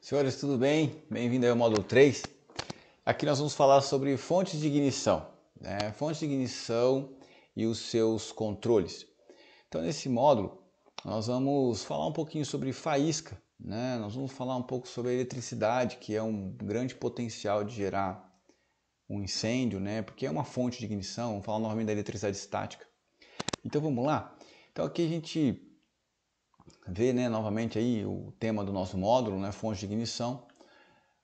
Senhores, tudo bem? Bem-vindo ao módulo 3. Aqui nós vamos falar sobre fontes de ignição, fontes de ignição e os seus controles. Então, nesse módulo, nós vamos falar um pouquinho sobre faísca, Nós vamos falar um pouco sobre a eletricidade, que é um grande potencial de gerar um incêndio, porque é uma fonte de ignição. Vamos falar novamente da eletricidade estática. Então, vamos lá? Então, aqui a gente vê, novamente aí o tema do nosso módulo, fonte de ignição.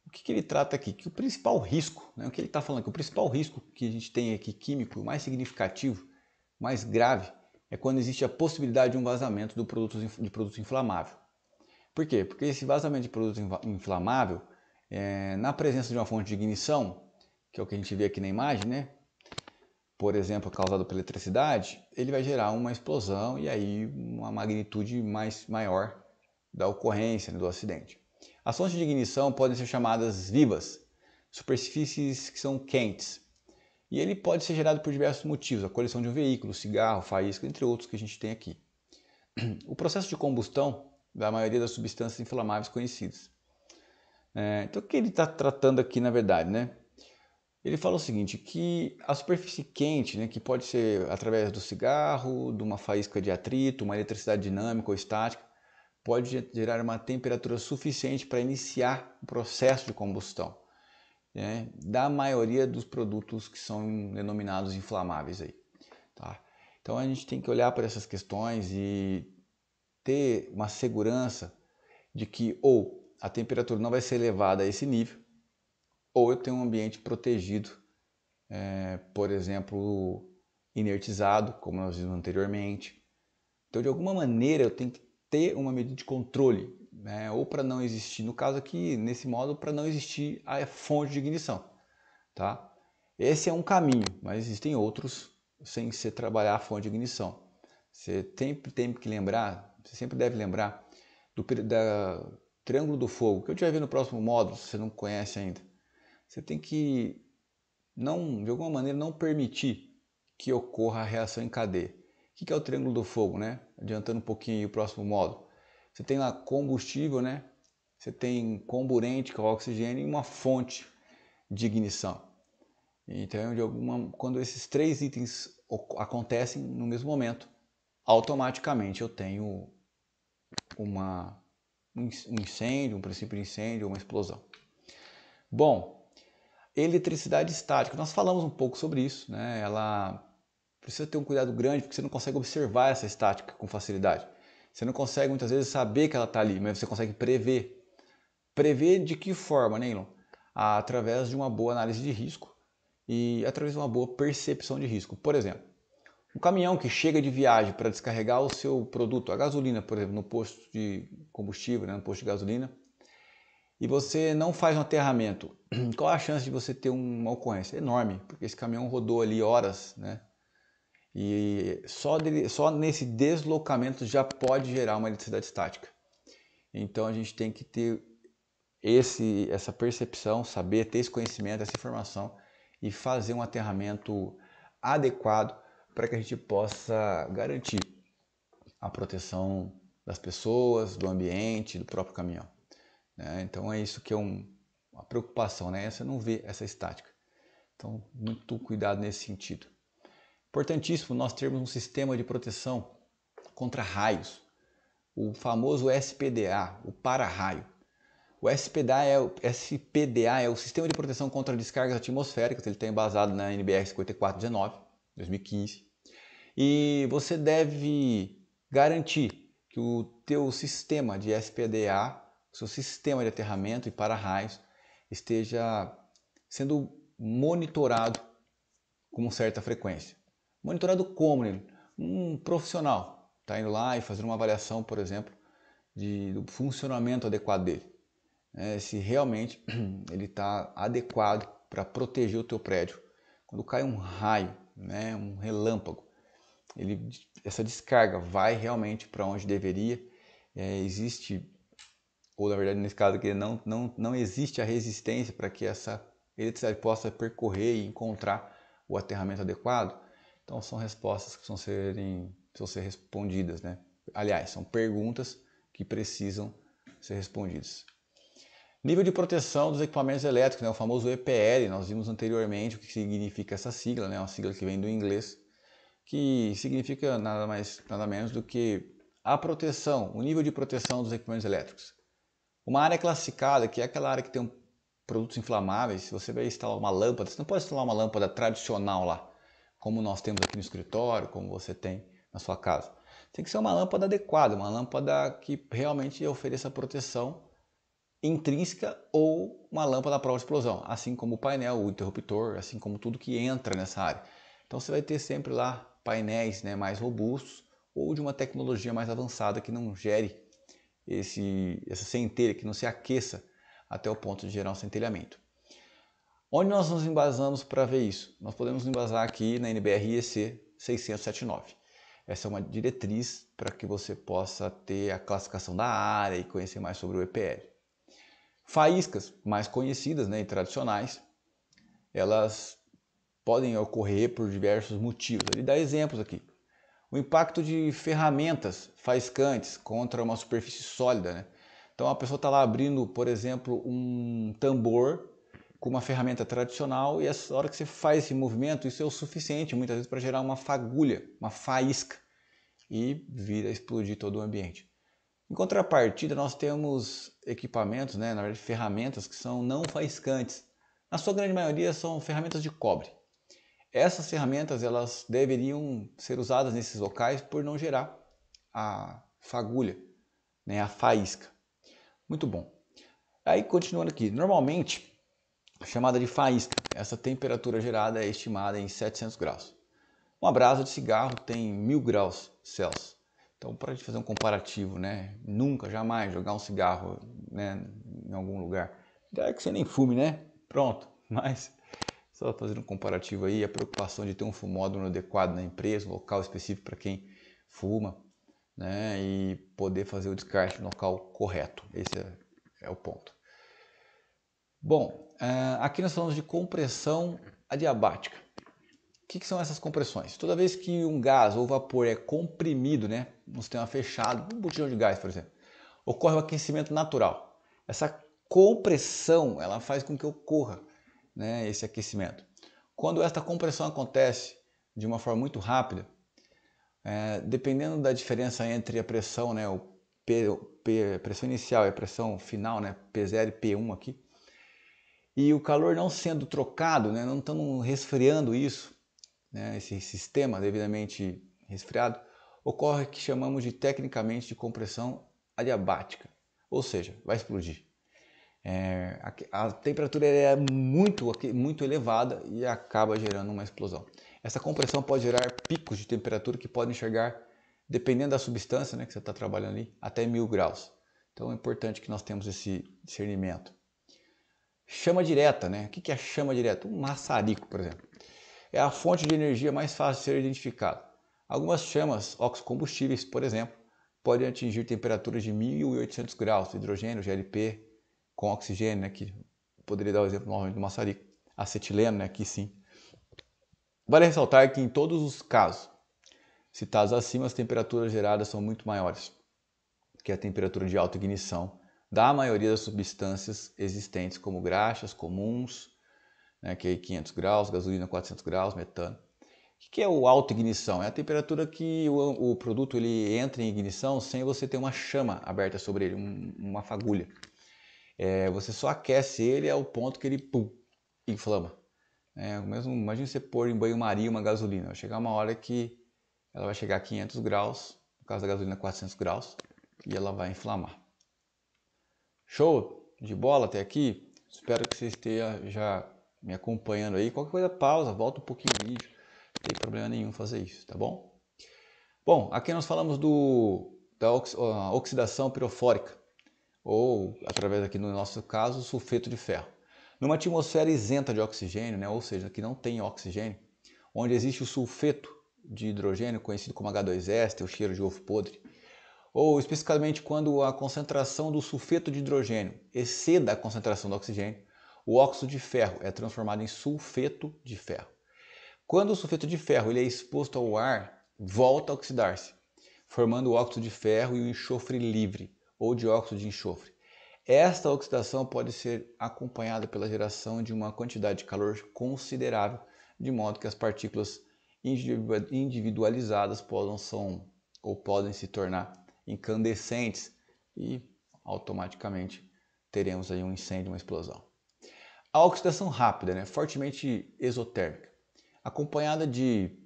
O que ele trata aqui? Que o principal risco, o que ele está falando, que o principal risco que a gente tem aqui químico, o mais significativo, mais grave, é quando existe a possibilidade de um vazamento de produto inflamável. Por quê? Porque esse vazamento de produto inflamável, na presença de uma fonte de ignição, que é o que a gente vê aqui na imagem, por exemplo, causado pela eletricidade, ele vai gerar uma explosão e aí uma magnitude maior da ocorrência, do acidente. As fontes de ignição podem ser chamadas vivas, superfícies que são quentes. E ele pode ser gerado por diversos motivos, a colisão de um veículo, cigarro, faísca, entre outros que a gente tem aqui. O processo de combustão da maioria das substâncias inflamáveis conhecidas. Então o que ele está tratando aqui na verdade, Ele fala o seguinte, que a superfície quente, que pode ser através do cigarro, de uma faísca de atrito, uma eletricidade dinâmica ou estática, pode gerar uma temperatura suficiente para iniciar o processo de combustão, da maioria dos produtos que são denominados inflamáveis aí, tá? Então a gente tem que olhar para essas questões e ter uma segurança de que ou a temperatura não vai ser elevada a esse nível, ou eu tenho um ambiente protegido, por exemplo, inertizado, como nós vimos anteriormente. Então, de alguma maneira, eu tenho que ter uma medida de controle, ou para não existir, no caso aqui, nesse modo, para não existir a fonte de ignição, tá? Esse é um caminho, mas existem outros sem você trabalhar a fonte de ignição. Você sempre tem que lembrar, você sempre deve lembrar do triângulo do fogo, que eu te vai ver no próximo módulo, se você não conhece ainda. Você tem que, de alguma maneira, não permitir que ocorra a reação em cadeia. O que é o triângulo do fogo, Adiantando um pouquinho o próximo módulo. Você tem lá combustível, Você tem comburente, que é o oxigênio, e uma fonte de ignição. Então, quando esses três itens acontecem no mesmo momento, automaticamente eu tenho um incêndio, um princípio de incêndio, uma explosão. Bom, eletricidade estática, nós falamos um pouco sobre isso, Ela precisa ter um cuidado grande porque você não consegue observar essa estática com facilidade. Você não consegue muitas vezes saber que ela está ali, mas você consegue prever. Prever de que forma, Neilon? Através de uma boa análise de risco e através de uma boa percepção de risco. Por exemplo, um caminhão que chega de viagem para descarregar o seu produto, a gasolina, por exemplo, no posto de combustível, no posto de gasolina, e você não faz um aterramento, qual a chance de você ter uma ocorrência? Enorme, porque esse caminhão rodou ali horas, E só nesse deslocamento já pode gerar uma eletricidade estática. Então a gente tem que ter essa percepção, saber, ter esse conhecimento, essa informação e fazer um aterramento adequado para que a gente possa garantir a proteção das pessoas, do ambiente, do próprio caminhão. Então é isso que é uma preocupação, Você não vê essa estática. Então, muito cuidado nesse sentido. Importantíssimo nós termos um sistema de proteção contra raios, o famoso SPDA, o para-raio. O SPDA é o Sistema de Proteção contra Descargas Atmosféricas, ele está embasado na NBR 5419, 2015. E você deve garantir que o teu sistema de SPDA, o seu sistema de aterramento e para-raios, esteja sendo monitorado com certa frequência. Monitorado como? Um profissional está indo lá e fazendo uma avaliação, por exemplo, do funcionamento adequado dele. Se realmente ele está adequado para proteger o teu prédio. Quando cai um raio, um relâmpago, essa descarga vai realmente para onde deveria. Existe, ou na verdade nesse caso aqui não existe a resistência para que essa eletricidade possa percorrer e encontrar o aterramento adequado. Então são respostas que precisam ser respondidas, Aliás, são perguntas que precisam ser respondidas. Nível de proteção dos equipamentos elétricos, né? O famoso EPL, nós vimos anteriormente o que significa essa sigla, né? Uma sigla que vem do inglês, que significa nada mais, nada menos do que a proteção, o nível de proteção dos equipamentos elétricos. Uma área classificada, que é aquela área que tem produtos inflamáveis, se você vai instalar uma lâmpada, você não pode instalar uma lâmpada tradicional lá, como nós temos aqui no escritório, como você tem na sua casa. Tem que ser uma lâmpada adequada, uma lâmpada que realmente ofereça proteção intrínseca ou uma lâmpada à prova de explosão, assim como o painel, o interruptor, assim como tudo que entra nessa área. Então você vai ter sempre lá painéis, né, mais robustos ou de uma tecnologia mais avançada que não gere essa centelha, que não se aqueça até o ponto de gerar um centelhamento. Onde nós nos embasamos para ver isso? Nós podemos nos embasar aqui na NBR IEC 679. Essa é uma diretriz para que você possa ter a classificação da área e conhecer mais sobre o EPL. Faíscas mais conhecidas, né, e tradicionais, elas podem ocorrer por diversos motivos. Ele dá exemplos aqui. O impacto de ferramentas faiscantes contra uma superfície sólida, né? Então a pessoa está lá abrindo, por exemplo, um tambor com uma ferramenta tradicional e essa hora que você faz esse movimento, isso é o suficiente muitas vezes para gerar uma fagulha, uma faísca e vir a explodir todo o ambiente. Em contrapartida, nós temos equipamentos, né, na verdade ferramentas que são não faiscantes. Na sua grande maioria são ferramentas de cobre. Essas ferramentas elas deveriam ser usadas nesses locais por não gerar a fagulha, né, a faísca. Muito bom. Aí continuando aqui, normalmente chamada de faísca, essa temperatura gerada é estimada em 700 graus. Uma brasa de cigarro tem 1000 graus Celsius. Então, para a gente fazer um comparativo, né? Nunca, jamais jogar um cigarro, né, em algum lugar. É que você nem fume, né? Pronto. Mas, só fazendo um comparativo aí, a preocupação de ter um fumódromo adequado na empresa, um local específico para quem fuma, né? E poder fazer o descarte no local correto. Esse é o ponto. Bom, aqui nós falamos de compressão adiabática. O que são essas compressões? Toda vez que um gás ou vapor é comprimido, né, no sistema fechado, um botijão de gás, por exemplo, ocorre o aquecimento natural. Essa compressão ela faz com que ocorra, né, esse aquecimento. Quando esta compressão acontece de uma forma muito rápida, dependendo da diferença entre a pressão, né, pressão inicial e a pressão final, né, P0 e P1 aqui, e o calor não sendo trocado, né, não estamos resfriando isso, né, esse sistema devidamente resfriado, ocorre o que chamamos de tecnicamente de compressão adiabática, ou seja, vai explodir. A temperatura é muito elevada e acaba gerando uma explosão. Essa compressão pode gerar picos de temperatura que podem chegar, dependendo da substância, né, que você está trabalhando ali, até 1000 graus. Então é importante que nós tenhamos esse discernimento. Chama direta, né? O que é a chama direta? Um maçarico, por exemplo. É a fonte de energia mais fácil de ser identificada. Algumas chamas oxocombustíveis, por exemplo, podem atingir temperaturas de 1800 graus, hidrogênio, GLP, com oxigênio, né, que poderia dar o exemplo novamente do maçarico, acetileno, né, aqui sim. Vale ressaltar que em todos os casos citados acima, as temperaturas geradas são muito maiores que a temperatura de autoignição da maioria das substâncias existentes, como graxas comuns, né, que é 500 graus, gasolina 400 graus, metano. O que é o autoignição? É a temperatura que o produto ele entra em ignição sem você ter uma chama aberta sobre ele, uma fagulha. Você só aquece ele ao ponto que ele inflama. Mesmo, imagine você pôr em banho-maria uma gasolina. Vai chegar uma hora que ela vai chegar a 500 graus, no caso da gasolina 400 graus, e ela vai inflamar. Show de bola até aqui? Espero que você esteja já me acompanhando aí. Qualquer coisa, pausa, volta um pouquinho o vídeo. Não tem problema nenhum fazer isso, tá bom? Bom, aqui nós falamos da oxidação pirofórica, ou, através aqui no nosso caso, sulfeto de ferro. Numa atmosfera isenta de oxigênio, né, ou seja, que não tem oxigênio, onde existe o sulfeto de hidrogênio, conhecido como H2S, o cheiro de ovo podre, ou especificamente quando a concentração do sulfeto de hidrogênio exceda a concentração do oxigênio, o óxido de ferro é transformado em sulfeto de ferro. Quando o sulfeto de ferro ele é exposto ao ar, volta a oxidar-se, formando o óxido de ferro e o enxofre livre, ou dióxido de enxofre. Esta oxidação pode ser acompanhada pela geração de uma quantidade de calor considerável, de modo que as partículas individualizadas podem se tornar incandescentes e automaticamente teremos aí um incêndio, uma explosão. A oxidação rápida, fortemente exotérmica, acompanhada de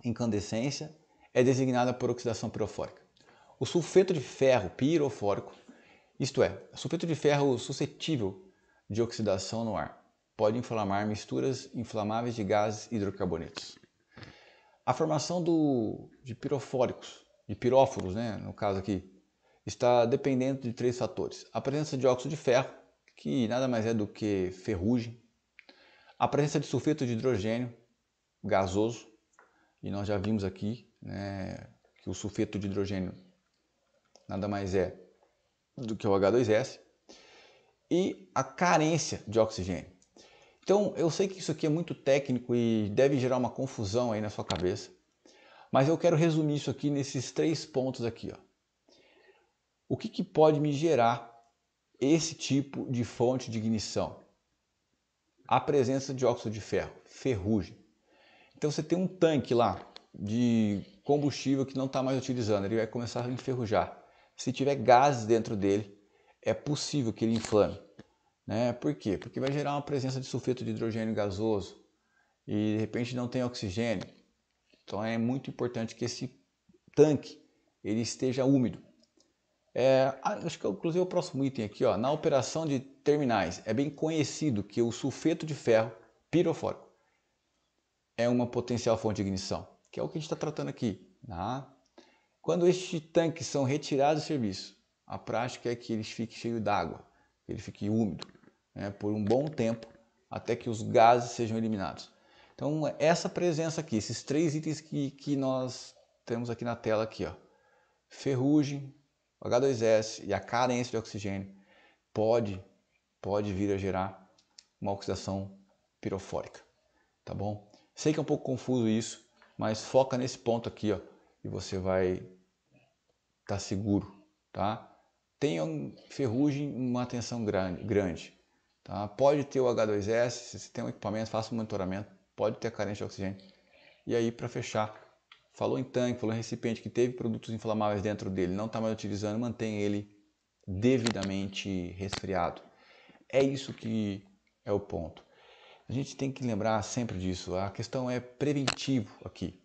incandescência, é designada por oxidação pirofórica. O sulfeto de ferro pirofórico, isto é, sulfeto de ferro suscetível de oxidação no ar, pode inflamar misturas inflamáveis de gases hidrocarbonetos. A formação de pirofóricos, de piróforos, no caso aqui, está dependente de 3 fatores. A presença de óxido de ferro, que nada mais é do que ferrugem. A presença de sulfeto de hidrogênio gasoso, e nós já vimos aqui que o sulfeto de hidrogênio nada mais é do que o H2S. E a carência de oxigênio. Então, eu sei que isso aqui é muito técnico e deve gerar uma confusão aí na sua cabeça, mas eu quero resumir isso aqui nesses 3 pontos aqui. O que pode me gerar esse tipo de fonte de ignição? A presença de óxido de ferro, ferrugem. Então você tem um tanque lá de combustível que não está mais utilizando, ele vai começar a enferrujar. Se tiver gases dentro dele, é possível que ele inflame. Por quê? Porque vai gerar uma presença de sulfeto de hidrogênio gasoso e de repente não tem oxigênio. Então é muito importante que esse tanque ele esteja úmido. Acho que inclusive o próximo item aqui, na operação de terminais, é bem conhecido que o sulfeto de ferro pirofórico é uma potencial fonte de ignição, que é o que a gente está tratando aqui. Quando estes tanques são retirados do serviço, a prática é que eles fiquem cheios d'água, que ele fique úmido por um bom tempo, até que os gases sejam eliminados. Então essa presença aqui, esses 3 itens que nós temos aqui na tela, aqui, ferrugem, H2S e a carência de oxigênio, pode vir a gerar uma oxidação pirofórica, tá bom? Sei que é um pouco confuso isso, mas foca nesse ponto aqui, e você vai estar seguro, tá? Tenha ferrugem uma atenção grande, tá? Pode ter o H2S, se você tem um equipamento, faça um monitoramento, pode ter a carência de oxigênio. E aí, para fechar, falou em tanque, falou em recipiente que teve produtos inflamáveis dentro dele, não está mais utilizando, mantenha ele devidamente resfriado. É isso que é o ponto. A gente tem que lembrar sempre disso, a questão é preventivo aqui.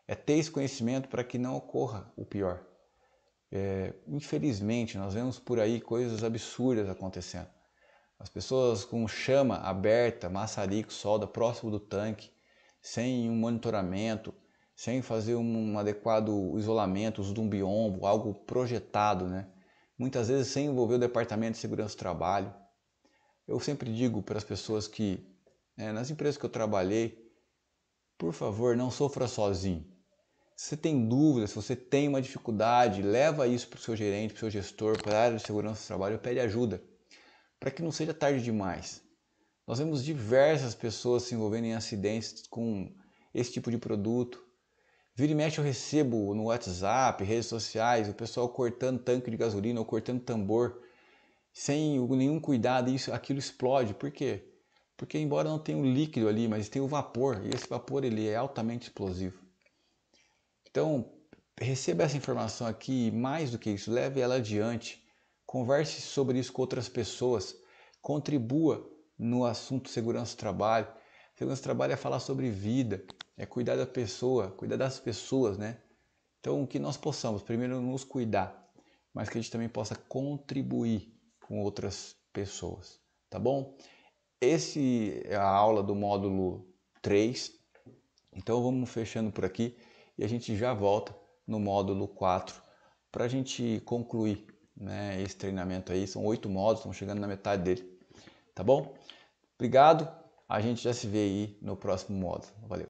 É ter esse conhecimento para que não ocorra o pior. Infelizmente, nós vemos por aí coisas absurdas acontecendo. As pessoas com chama aberta, maçarico, solda próximo do tanque, sem um monitoramento, sem fazer um adequado isolamento, uso de um biombo, algo projetado, Muitas vezes sem envolver o departamento de segurança do trabalho. Eu sempre digo para as pessoas que, nas empresas que eu trabalhei, por favor, não sofra sozinho. Se você tem dúvidas, se você tem uma dificuldade, leva isso para o seu gerente, para o seu gestor, para a área de segurança do trabalho, pede ajuda, para que não seja tarde demais. Nós vemos diversas pessoas se envolvendo em acidentes com esse tipo de produto. Vira e mexe eu recebo no WhatsApp, redes sociais, o pessoal cortando tanque de gasolina ou cortando tambor, sem nenhum cuidado, e aquilo explode. Por quê? Porque embora não tenha um líquido ali, mas tem o vapor, e esse vapor ele é altamente explosivo. Então, receba essa informação aqui e mais do que isso, leve ela adiante, converse sobre isso com outras pessoas, contribua no assunto segurança do trabalho. Segurança do trabalho é falar sobre vida, é cuidar da pessoa, cuidar das pessoas, Então, que nós possamos primeiro nos cuidar, mas que a gente também possa contribuir com outras pessoas, tá bom? Esse é a aula do módulo 3, então vamos fechando por aqui e a gente já volta no módulo 4 para a gente concluir esse treinamento aí. São 8 módulos, estamos chegando na metade dele, tá bom? Obrigado, a gente já se vê aí no próximo módulo. Valeu!